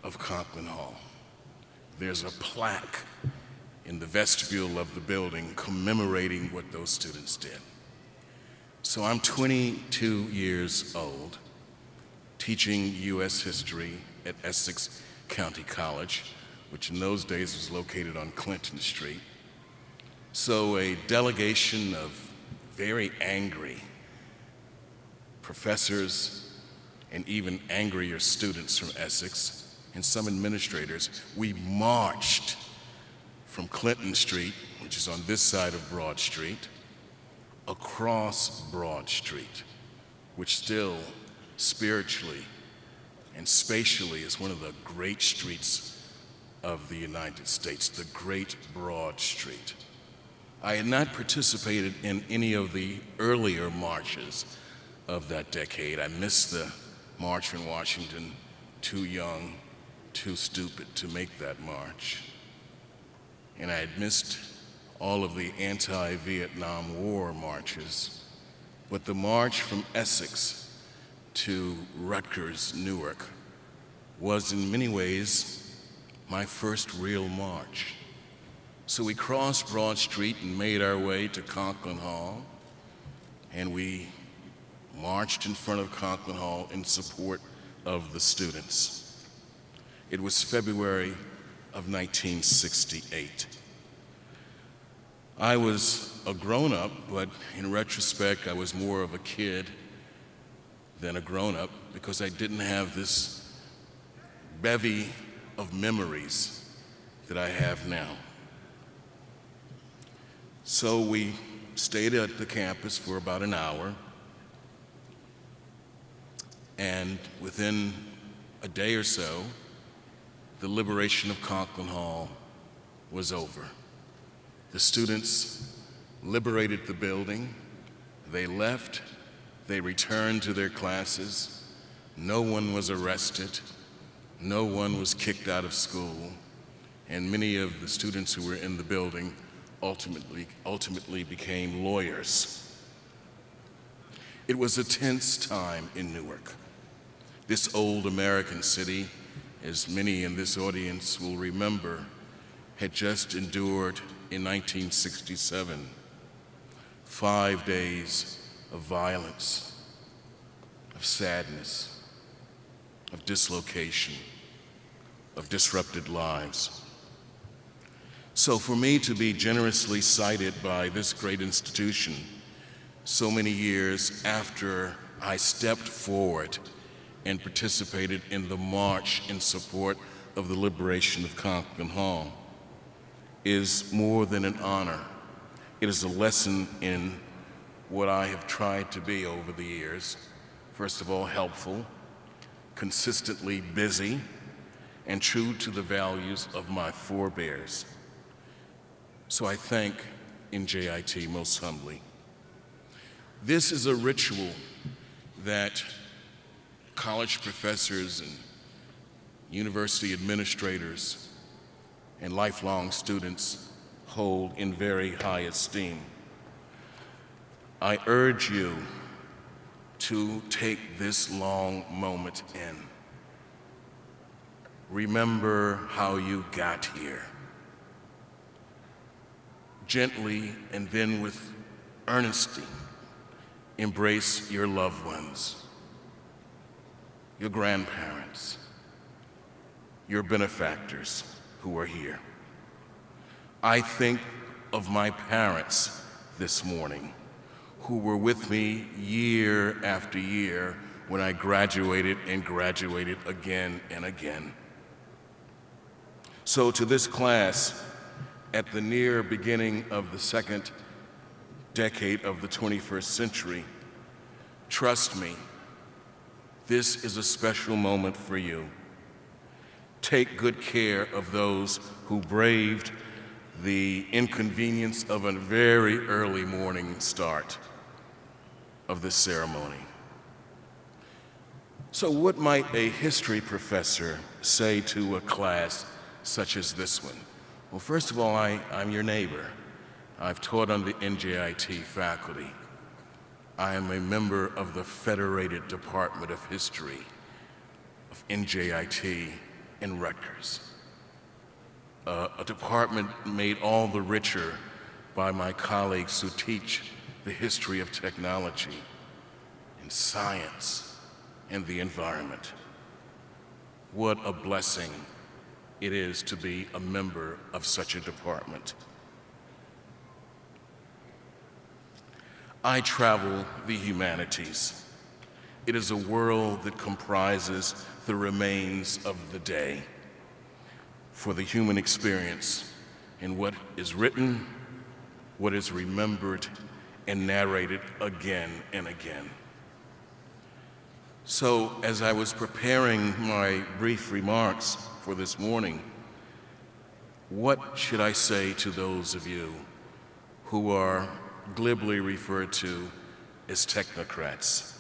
S8: of Conklin Hall. There's a plaque in the vestibule of the building commemorating what those students did. So I'm 22 years old, teaching U.S. history at Essex County College, which in those days was located on Clinton Street. So a delegation of very angry professors and even angrier students from Essex and some administrators, we marched from Clinton Street, which is on this side of Broad Street, across Broad Street, which still spiritually and spatially is one of the great streets of the United States, the Great Broad Street. I had not participated in any of the earlier marches of that decade. I missed the March on Washington, too young, too stupid to make that march. And I had missed all of the anti-Vietnam War marches. But the march from Essex to Rutgers, Newark, was in many ways my first real march. So we crossed Broad Street and made our way to Conklin Hall, and we marched in front of Conklin Hall in support of the students. It was February of 1968. I was a grown-up, but in retrospect, I was more of a kid than a grown-up because I didn't have this bevy of memories that I have now. So we stayed at the campus for about an hour, and within a day or so, the liberation of Conklin Hall was over. The students liberated the building, they left, they returned to their classes, no one was arrested, no one was kicked out of school, and many of the students who were in the building ultimately became lawyers. It was a tense time in Newark. This old American city, as many in this audience will remember, had just endured in 1967 5 days of violence, of sadness, of dislocation, of disrupted lives. So for me to be generously cited by this great institution so many years after I stepped forward and participated in the march in support of the liberation of Conklin Hall is more than an honor. It is a lesson in what I have tried to be over the years, First of all, helpful, consistently busy, and true to the values of my forebears. So I thank NJIT most humbly. This is a ritual that college professors and university administrators and lifelong students hold in very high esteem. I urge you to take this long moment in. Remember how you got here. Gently and then with earnesty, embrace your loved ones, your grandparents, your benefactors who are here. I think of my parents this morning who were with me year after year when I graduated and graduated again and again. So to this class, at the near beginning of the second decade of the 21st century, trust me, this is a special moment for you. Take good care of those who braved the inconvenience of a very early morning start of this ceremony. So what might a history professor say to a class such as this one? Well, first of all, I'm your neighbor. I've taught on the NJIT faculty. I am a member of the Federated Department of History of NJIT and Rutgers, a department made all the richer by my colleagues who teach the history of technology and science and the environment. What a blessing it is to be a member of such a department. I travel the humanities. It is a world that comprises the remains of the day for the human experience in what is written, what is remembered, and narrated again and again. So as I was preparing my brief remarks for this morning, what should I say to those of you who are glibly referred to as technocrats?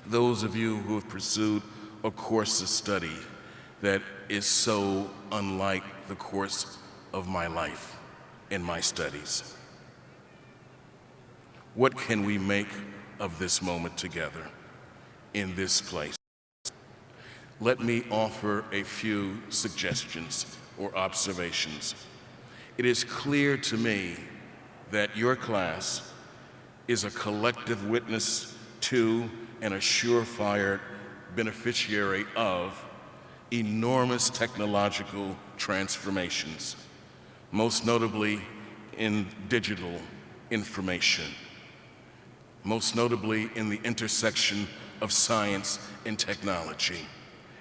S8: Those of you who have pursued a course of study that is so unlike the course of my life and my studies. What can we make of this moment together in this place? Let me offer a few suggestions or observations. It is clear to me that your class is a collective witness to and a surefire beneficiary of enormous technological transformations, most notably in digital information, most notably in the intersection of science and technology,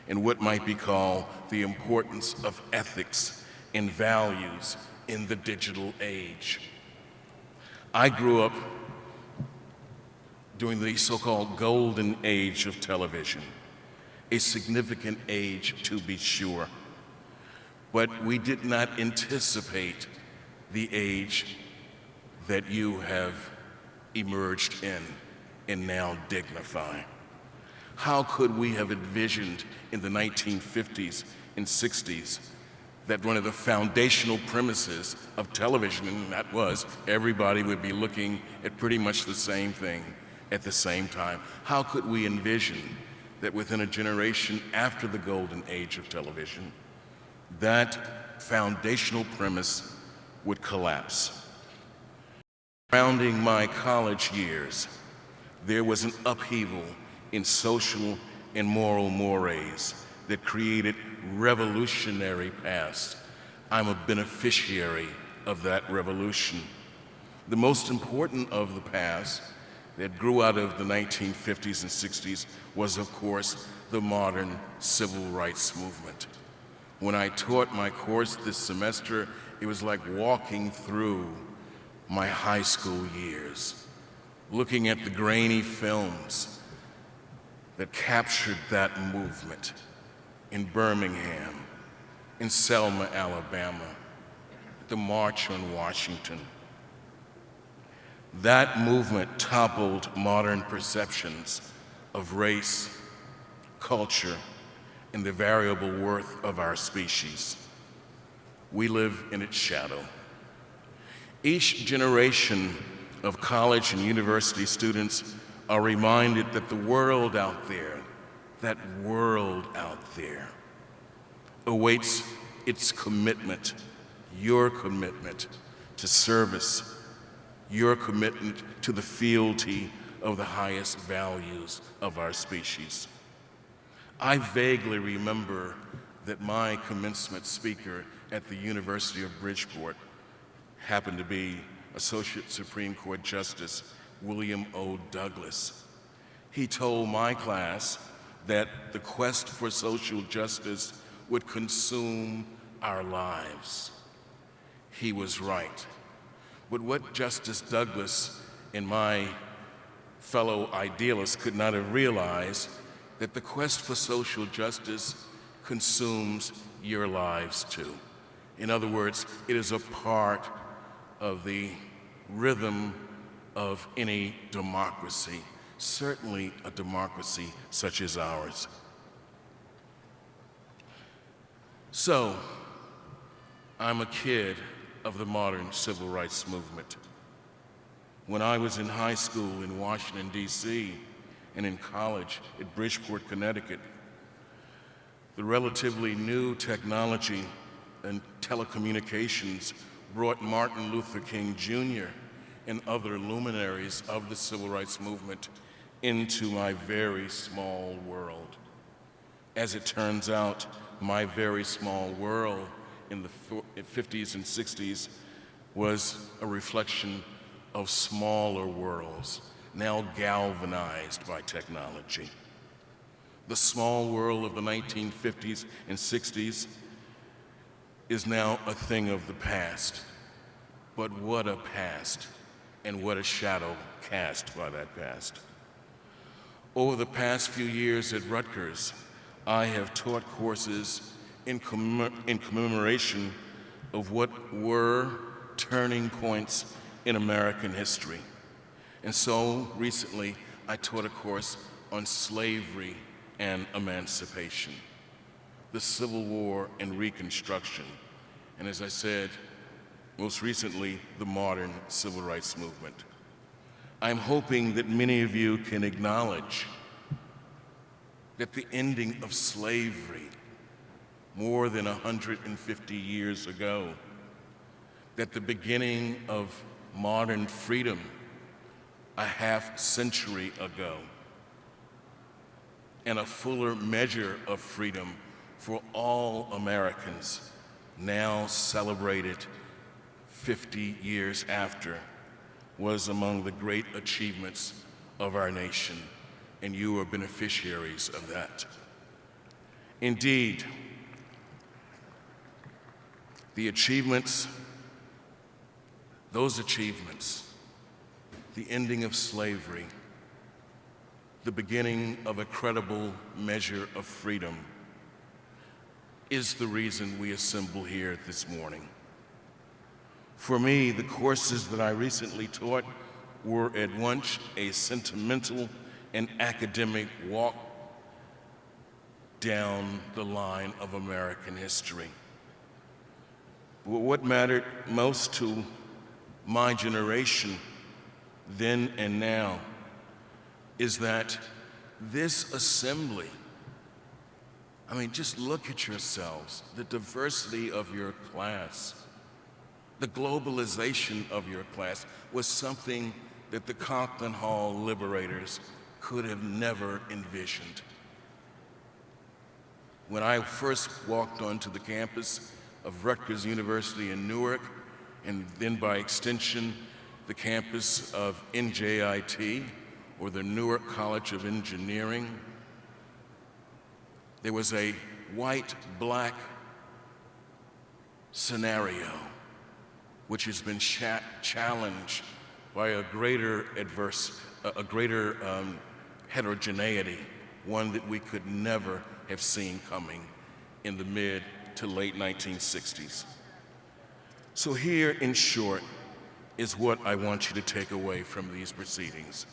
S8: and what might be called the importance of ethics and values in the digital age. I grew up during the so-called golden age of television, a significant age to be sure, but we did not anticipate the age that you have emerged in and now dignify. How could we have envisioned in the 1950s and 60s that one of the foundational premises of television, and that was everybody would be looking at pretty much the same thing at the same time? How could we envision that within a generation after the golden age of television, that foundational premise would collapse? Surrounding my college years, there was an upheaval in social and moral mores that created revolutionary paths. I'm a beneficiary of that revolution. The most important of the paths that grew out of the 1950s and 60s was, of course, the modern civil rights movement. When I taught my course this semester, it was like walking through my high school years, looking at the grainy films that captured that movement in Birmingham, in Selma, Alabama, the March on Washington. That movement toppled modern perceptions of race, culture, and the variable worth of our species. We live in its shadow. Each generation of college and university students are reminded that the world out there, that world out there, awaits its commitment, your commitment to service, your commitment to the fealty of the highest values of our species. I vaguely remember that my commencement speaker at the University of Bridgeport happened to be Associate Supreme Court Justice William O. Douglas. He told my class that the quest for social justice would consume our lives. He was right. But what Justice Douglas and my fellow idealists could not have realized, that the quest for social justice consumes your lives too. In other words, it is a part of the rhythm of any democracy, certainly a democracy such as ours. So, I'm a kid of the modern civil rights movement. When I was in high school in Washington, D.C., and in college at Bridgeport, Connecticut, the relatively new technology and telecommunications brought Martin Luther King Jr. and other luminaries of the civil rights movement into my very small world. As it turns out, my very small world in the 50s and 60s was a reflection of smaller worlds, now galvanized by technology. The small world of the 1950s and 60s is now a thing of the past. But what a past, and what a shadow cast by that past. Over the past few years at Rutgers, I have taught courses in commemoration of what were turning points in American history. And so recently, I taught a course on slavery and emancipation, the Civil War and Reconstruction, and as I said, most recently, the modern civil rights movement. I'm hoping that many of you can acknowledge that the ending of slavery more than 150 years ago, that the beginning of modern freedom a half century ago, and a fuller measure of freedom for all Americans, now celebrated 50 years after, was among the great achievements of our nation, and you are beneficiaries of that. Indeed, the achievements, those achievements, the ending of slavery, the beginning of a credible measure of freedom, is the reason we assemble here this morning. For me, the courses that I recently taught were at once a sentimental and academic walk down the line of American history. But what mattered most to my generation then and now is that this assembly, I mean, just look at yourselves, the diversity of your class, the globalization of your class was something that the Conklin Hall liberators could have never envisioned. When I first walked onto the campus of Rutgers University in Newark, and then by extension, the campus of NJIT, or the Newark College of Engineering, there was a white-black scenario which has been challenged by a greater heterogeneity one that we could never have seen coming in the mid to late 1960s. So here, in short, is what I want you to take away from these proceedings.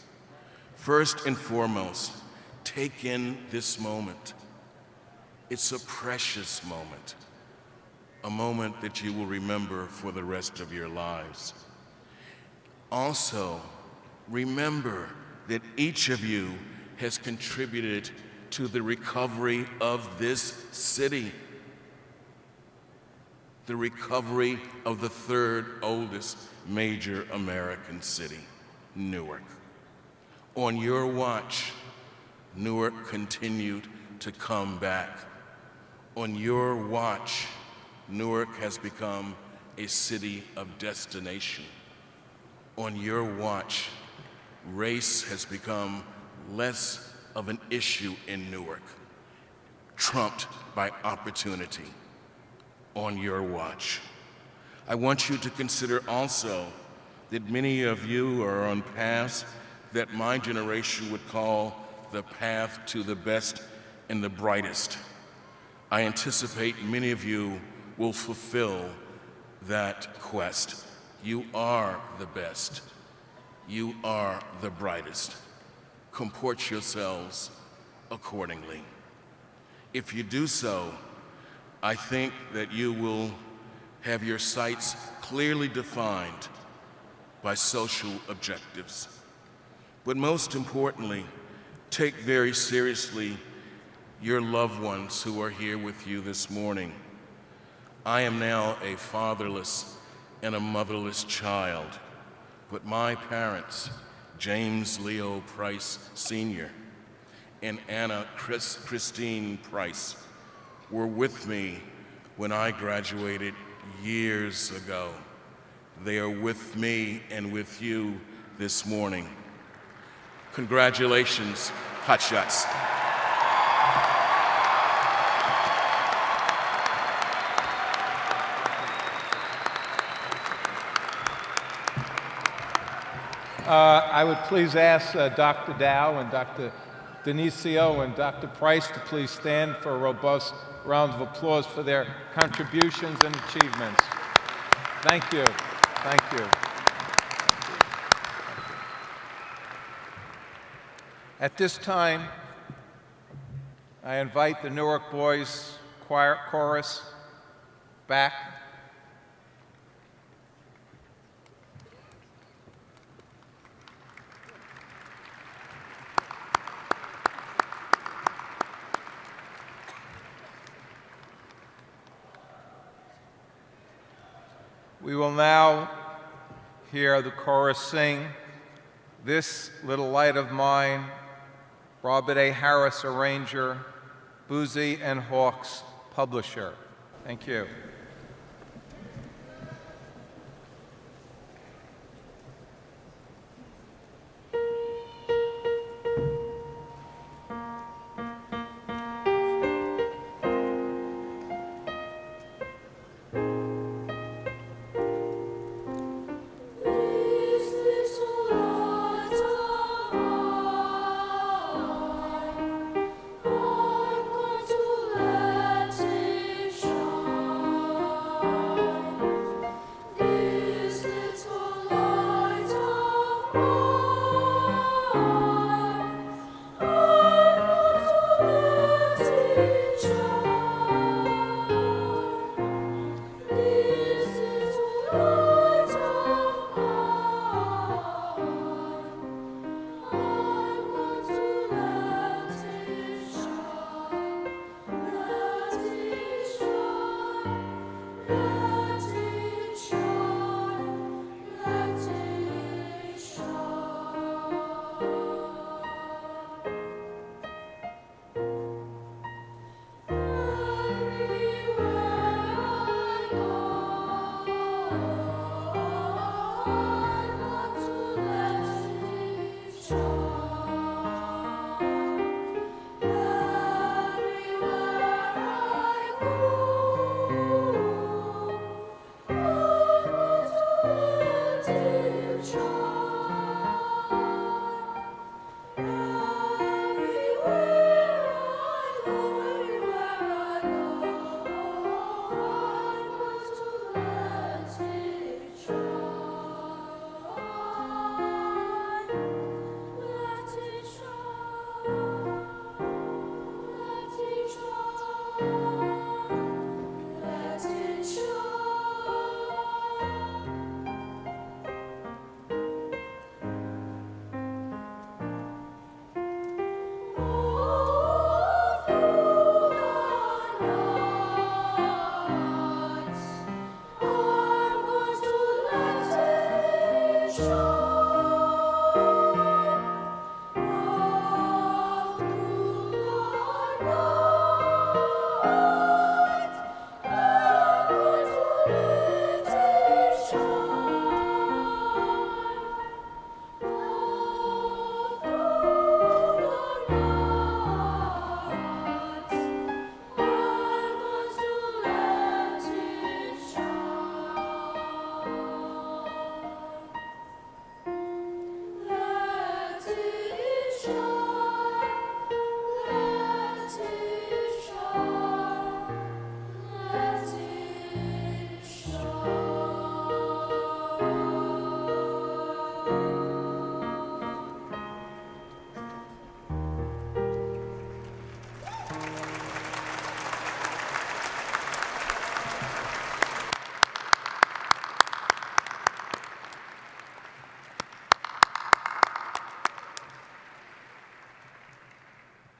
S8: First and foremost, take in this moment. It's a precious moment, a moment that you will remember for the rest of your lives. Also, remember that each of you has contributed to the recovery of this city, the recovery of the third oldest major American city, Newark. On your watch, Newark continued to come back. On your watch, Newark has become a city of destination. On your watch, race has become less of an issue in Newark, trumped by opportunity. On your watch. I want you to consider also that many of you are on paths that my generation would call the path to the best and the brightest. I anticipate many of you will fulfill that quest. You are the best. You are the brightest. Comport yourselves accordingly. If you do so, I think that you will have your sights clearly defined by social objectives. But most importantly, take very seriously your loved ones who are here with you this morning. I am now a fatherless and a motherless child, but my parents, James Leo Price Sr. and Anna Christine Price, were with me when I graduated years ago. They are with me and with you this morning. Congratulations, Hotshots.
S1: I would please ask Dr. Dow and Dr. Denisio and Dr. Price to please stand for a robust round of applause for their contributions and achievements. Thank you. Thank you. At this time, I invite the Newark Boys Choir Chorus back. We will now hear the chorus sing "This Little Light of Mine," Robert A. Harris, arranger, Boozy and Hawkes, publisher. Thank you.
S9: I'm going to let it shine.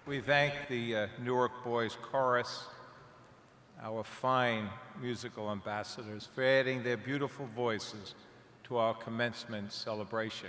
S1: We thank the Newark Boys Chorus, our fine musical ambassadors, for adding their beautiful voices to our commencement celebration.